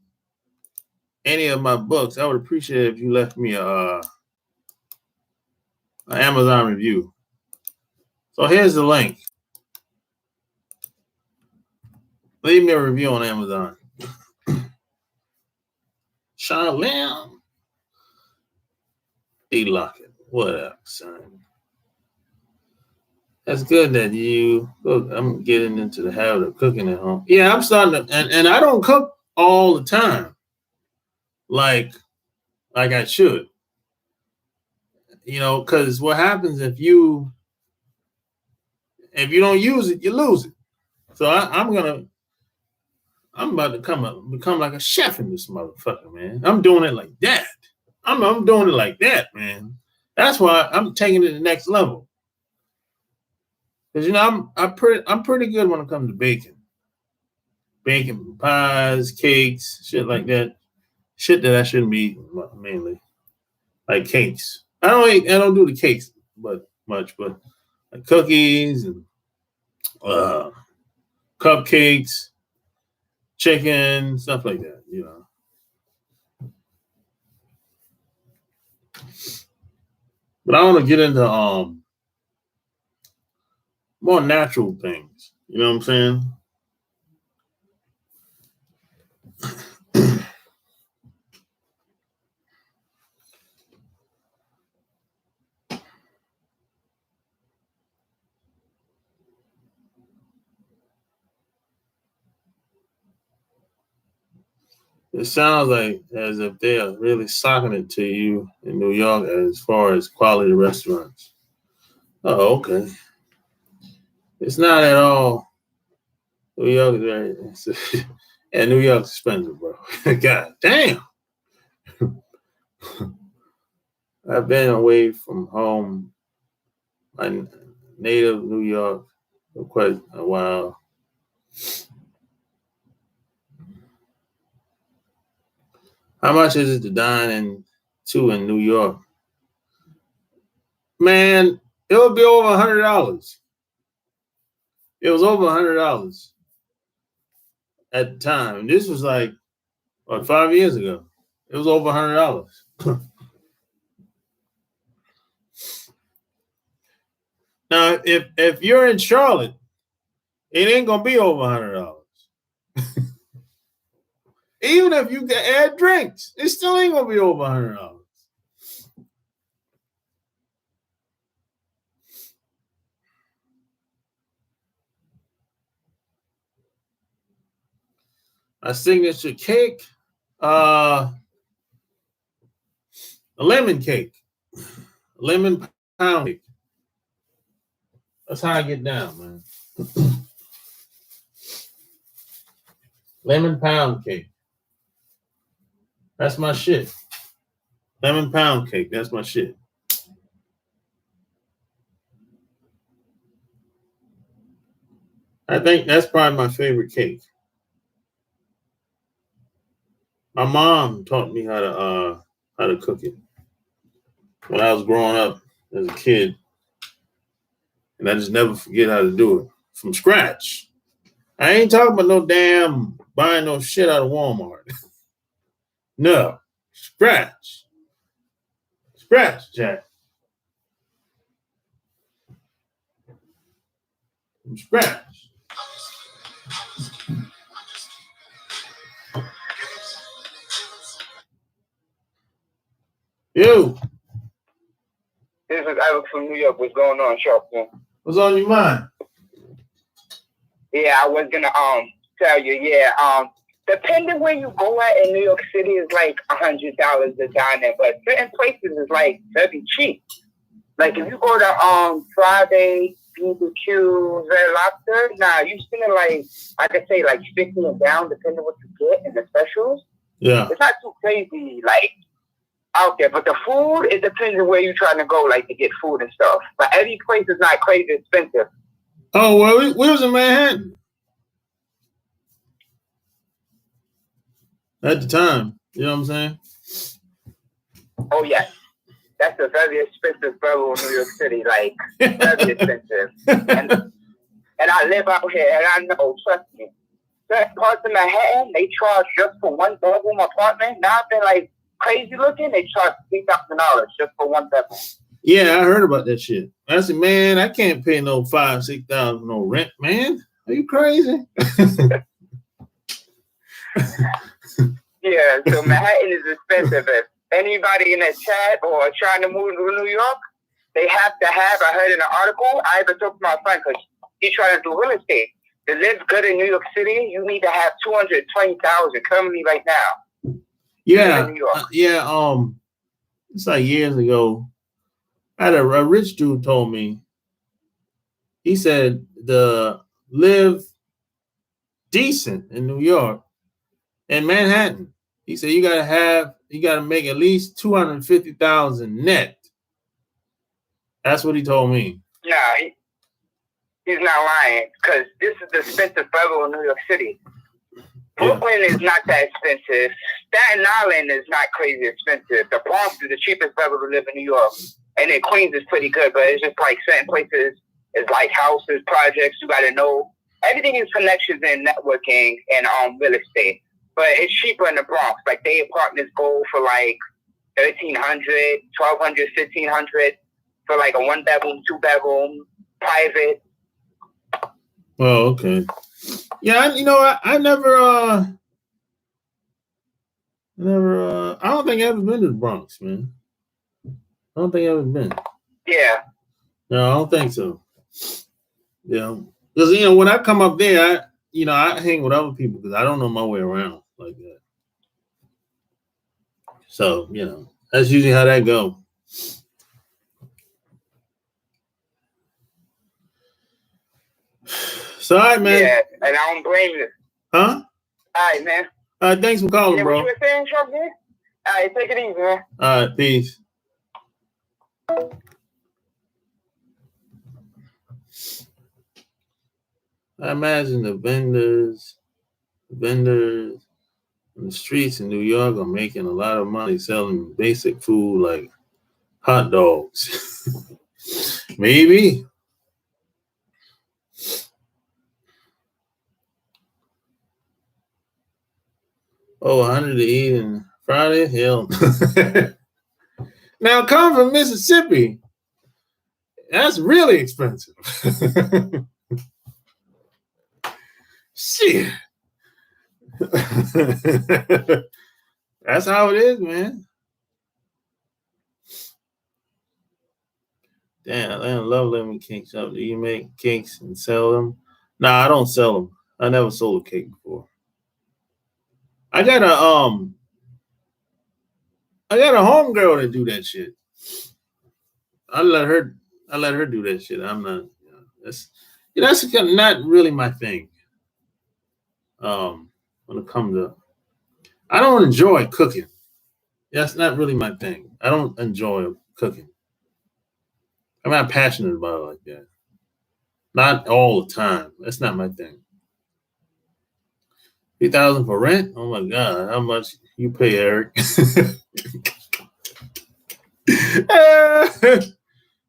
any of my books, I would appreciate it if you left me an Amazon review. So here's the link. Leave me a review on Amazon. Charlene. D-Locket. What up, son? That's good that you look. I'm getting into the habit of cooking at home. Yeah, I'm starting to, and I don't cook all the time, like I should. You know, because what happens if you don't use it, you lose it. So I'm about to become like a chef in this motherfucker, man. I'm doing it like that. I'm doing it like that, man. That's why I'm taking it to the next level. Because you know I'm pretty good when it comes to baking pies, cakes, shit like that. Shit that I shouldn't be eating mainly, like cakes. I don't do the cakes, but much, but like cookies and cupcakes, chicken, stuff like that. You know. But I want to get into more natural things. You know what I'm saying? It sounds like as if they are really socking it to you in New York as far as quality restaurants. Oh, okay. It's not at all. New York is very, yeah, New York's expensive, bro. God damn. I've been away from home, my native New York, for quite a while. How much is it to dine in New York? Man, it would be over $100. It was over $100 at the time. This was like 5 years ago. It was over $100. Now, if you're in Charlotte, it ain't gonna be over $100. Even if you can add drinks, it still ain't gonna be over $100. A signature cake, a lemon cake, lemon pound cake. That's how I get down, man. Lemon pound cake. That's my shit. Lemon pound cake. That's my shit. I think that's probably my favorite cake. My mom taught me how to cook it when I was growing up as a kid, and I just never forget how to do it from scratch. I ain't talking about no damn buying no shit out of Walmart. No, scratch, Jack, from scratch. You. This is Alex from New York. What's going on, Sharp? What's on your mind? Yeah, I was gonna tell you, yeah. Depending where you go at in New York City is like $100 a diner, but certain places is like very cheap. Like if you go to Friday BBQ Red Lobster, nah, you spending like I could say like 50 and down, depending what you get in the specials. Yeah, it's not too crazy like out there, but the food it depends on where you're trying to go, like to get food and stuff. But every place is not crazy expensive. Oh, well, we was in Manhattan at the time. You know what I'm saying? Oh yes, that's a very expensive borough in New York City, like very expensive. And I live out here, and I know, trust me, certain parts of Manhattan they charge just for one bedroom apartment. Now they're like crazy looking. They charge $3,000 just for one bedroom. Yeah, I heard about that shit. I said, man, I can't pay no $5,000-6,000 no rent, man. Are you crazy? Yeah, so Manhattan is expensive. If anybody in the chat or trying to move to New York, they have to have. I heard in an article. I even talked to my friend because he's trying to do real estate. To live good in New York City, you need to have 220,000 currently right now. Yeah, in New York. It's like years ago. I had a rich dude told me. He said the live decent in New York and Manhattan. He said you gotta make at least 250,000 net. That's what he told me. Nah, he's not lying because this is the expensive borough in New York City. Brooklyn is not that expensive. Staten Island is not crazy expensive. The Bronx is the cheapest borough to live in New York. And then Queens is pretty good, but it's just like certain places is like houses, projects. You got to know everything is connections and networking and real estate. But it's cheaper in the Bronx. Like they apartments go for like $1,300, $1,200, $1,500 for like a 1-bedroom, 2-bedroom, private. Oh, okay. Yeah, I never I don't think I've ever been to the Bronx, man. I don't think I've ever been. Yeah. No, I don't think so. Yeah. Because, when I come up there, I hang with other people because I don't know my way around like that. So, that's usually how that go. So, all right, man. Yeah, and I don't blame you. Huh? All right, man. Thanks for calling, bro. What you were saying, Chuck? All right, take it easy, man. All right, peace. I imagine the vendors in the streets in New York are making a lot of money selling basic food like hot dogs. Maybe. Oh, 100 to eat on Friday? Hell. Now, come from Mississippi. That's really expensive. Shit. That's how it is, man. Damn, I love lemon cake shop. Do you make cakes and sell them? Nah, I don't sell them. I never sold a cake before. I got a homegirl that do that shit. I let her do that shit. I'm not. That's not really my thing. When it comes to, I don't enjoy cooking. That's not really my thing. I don't enjoy cooking. I'm not passionate about it like that. Not all the time. That's not my thing. 3,000 for rent? Oh my god! How much you pay, Eric?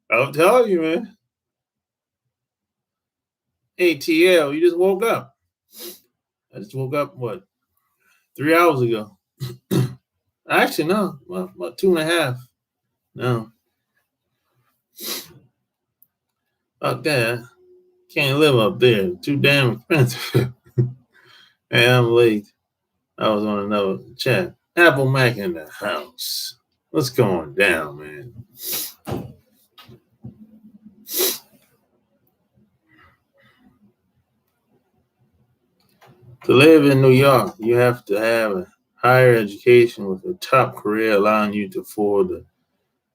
I'll tell you, man. ATL, you just woke up. I just woke up, 3 hours ago? Actually, no, about 2.5. No. Fuck that. Can't live up there. Too damn expensive. Hey, I'm late. I was on another chat. Apple Mac in the house. What's going down, man? To live in New York, you have to have a higher education with a top career allowing you to afford the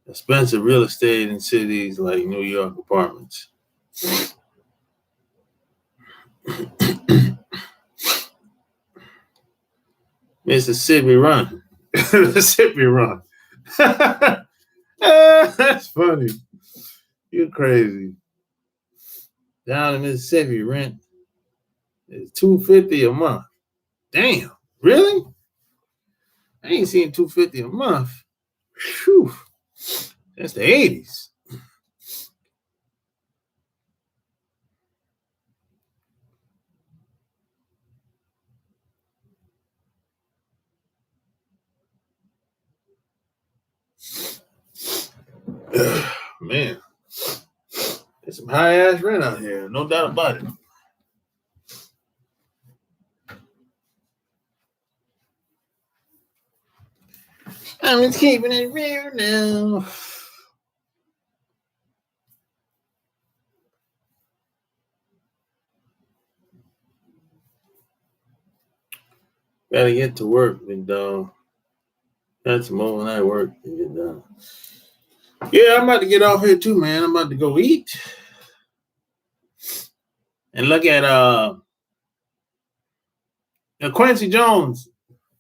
expensive real estate in cities like New York apartments. Mississippi run. Mississippi run. That's funny. You crazy. Down in Mississippi, rent is $250 a month. Damn, really? I ain't seen $250 a month. Whew. That's the 80s. Man, there's some high ass rent out here, no doubt about it. I'm just keeping it real now. Gotta get to work, big dog. Got some overnight work to get done. Yeah, I'm about to get off here too, man. I'm about to go eat and look at Quincy Jones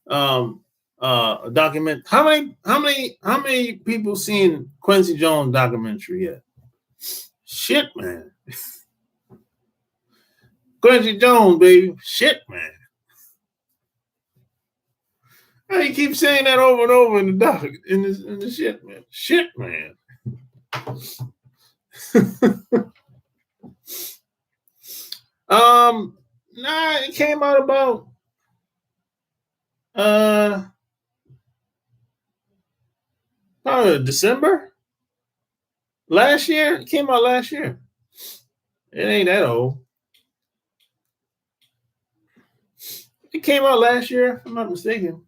document. How many people seen Quincy Jones documentary yet? Shit, man. Quincy Jones, baby. Shit, man. How you keep saying that over and over in the doc in the shit, man? Shit, man. Nah, it came out about probably December last year. It came out last year. It ain't that old. It came out last year, if I'm not mistaken.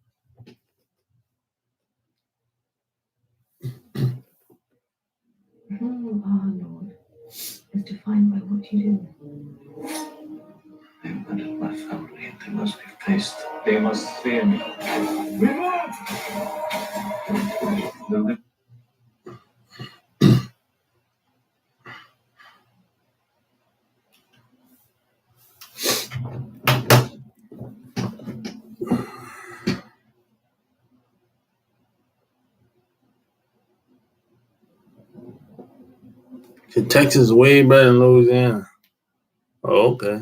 Who you are, Lord, is defined by what you do. I abandoned my family at the mercy of taste. They must fear me. Remove! Texas is way better than Louisiana. Oh, okay.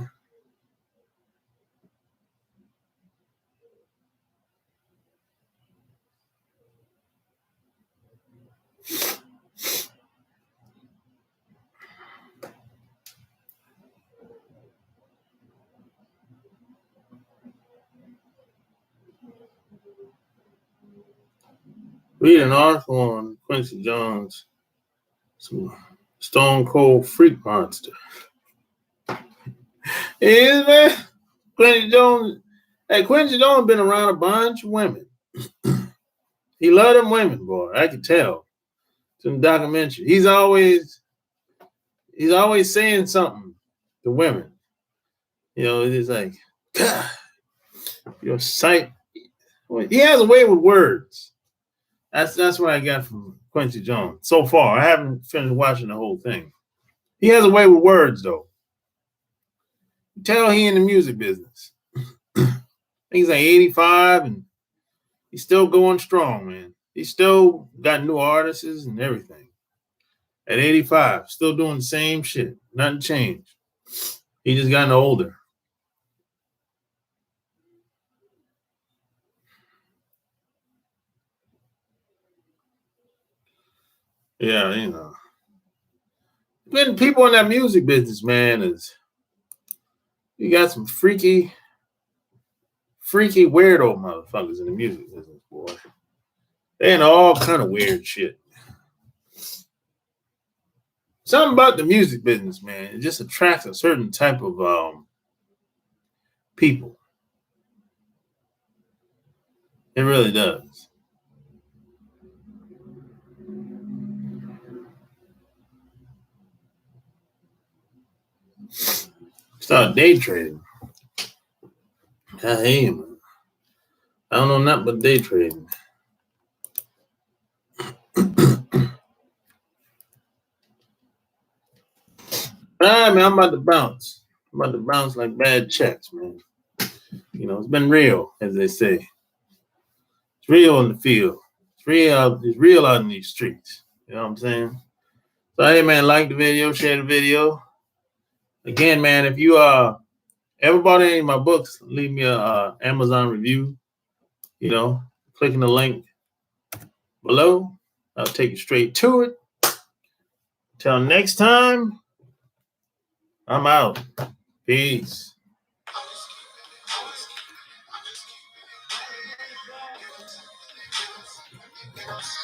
Read an article on Quincy Jones, some stone cold freak monster. Yeah, man. Quincy Jones. Hey, Quincy Jones been around a bunch of women. He loved them women, boy. I can tell. It's in the documentary. He's always saying something to women. You know, it's like, God, your sight. He has a way with words. That's what I got from Quincy Jones so far. I haven't finished watching the whole thing. He has a way with words, though. You tell he in the music business. He's like 85 and he's still going strong, man. He's still got new artists and everything. At 85, still doing the same shit. Nothing changed. He just gotten older. Yeah, you know. Then people in that music business, man, you got some freaky weirdo motherfuckers in the music business, boy. They in all kind of weird shit. Something about the music business, man, it just attracts a certain type of people. It really does. Start day trading. I am. I don't know nothing but day trading. All right, man, I'm about to bounce. I'm about to bounce like bad checks, man. You know, it's been real, as they say. It's real in the field. It's real out in these streets. You know what I'm saying? So, hey, man, like the video, share the video. Again, man, if you ever bought any of my books, leave me a Amazon review. You know, clicking the link below. I'll take you straight to it. Till next time, I'm out. Peace.